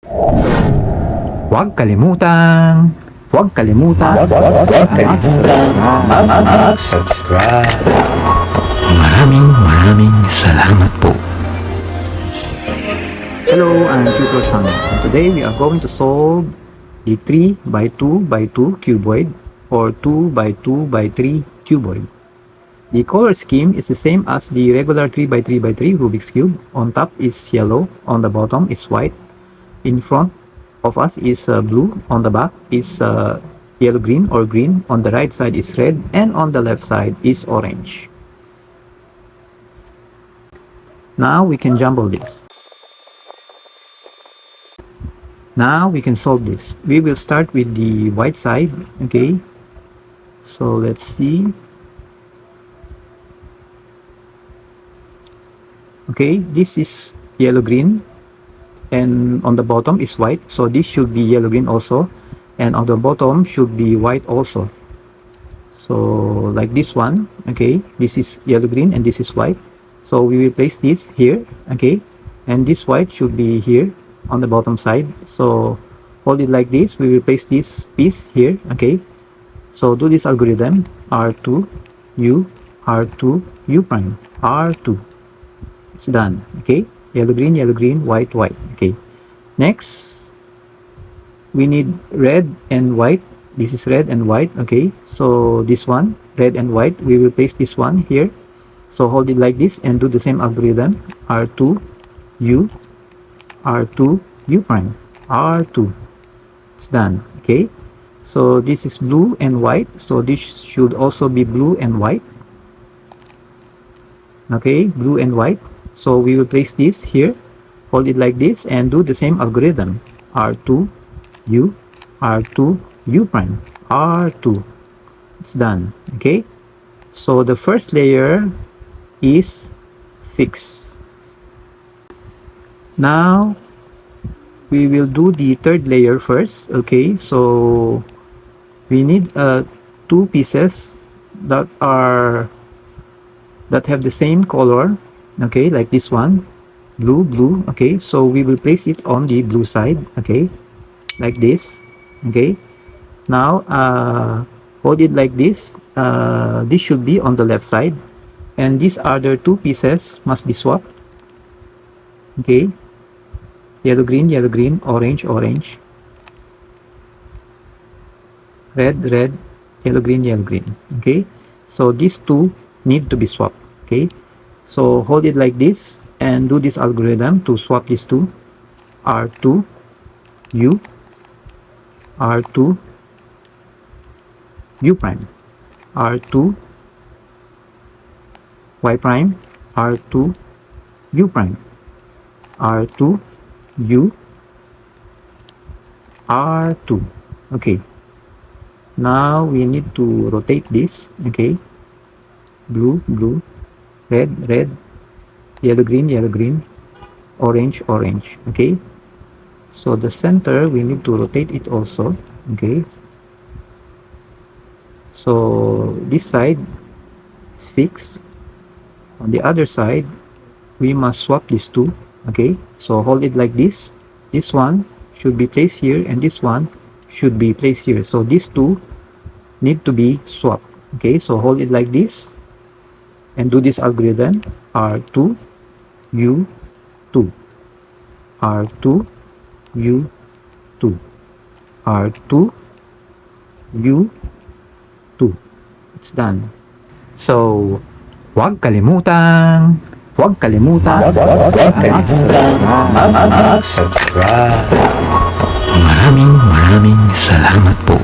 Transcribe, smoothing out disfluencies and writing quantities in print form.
So, huwag kalimutan Mag-subscribe. Maraming salamat po. Hello, I'm Tutor Sonny. And today we are going to solve the 3x2x2 cuboid or 2x2x3 cuboid. The color scheme is the same as the regular 3x3x3 Rubik's Cube. On top is yellow, on the bottom is white. In front of us is blue, on the back is yellow-green or green, on the right side is red, and on the left side is orange. Now we can jumble this. Now we can solve this. We will start with the white side, okay? So let's see. Okay, this is yellow-green, and on the bottom is white, so this should be yellow-green also, and on the bottom should be white also. So like this one, okay, this is yellow-green and this is white, so we will place this here, okay, and this white should be here on the bottom side. So hold it like this. We will place this piece here, okay. So do this algorithm: R2 U, R2 U prime, R2. It's done, okay. Yellow green, white, okay. Next we need red and white. This is red and white, okay. So this one, red and white, we will place this one here. So hold it like this and do the same algorithm: R2 U, R2 U prime, R2. It's done, okay. So this is blue and white, so this should also be blue and white, okay, blue and white. So we will place this here, hold it like this, and do the same algorithm: R2 U, R2 U prime, R2. It's done, okay. So the first layer is fixed. Now we will do the third layer first, okay. So we need two pieces that have the same color, okay, like this one, blue, okay. So we will place it on the blue side, okay, like this, okay. Now hold it like this. This should be on the left side, and these other two pieces must be swapped, okay. Yellow green, orange, red, yellow green, okay. So these two need to be swapped, okay. So hold it like this and do this algorithm to swap these two: R2 U, R2 U prime, R2 Y prime, R2 U prime, R2 U, R2. Okay, now we need to rotate this, okay. Blue, red, yellow green, orange, okay. So the center, we need to rotate it also, okay. So this side is fixed. On the other side, we must swap these two, okay. So hold it like this. This one should be placed here, and this one should be placed here. So these two need to be swapped, okay. So hold it like this and do this algorithm: R2 U 2, R2 U 2, R2 U 2. It's done. So huwag kalimutan Mag-subscribe. Maraming salamat po.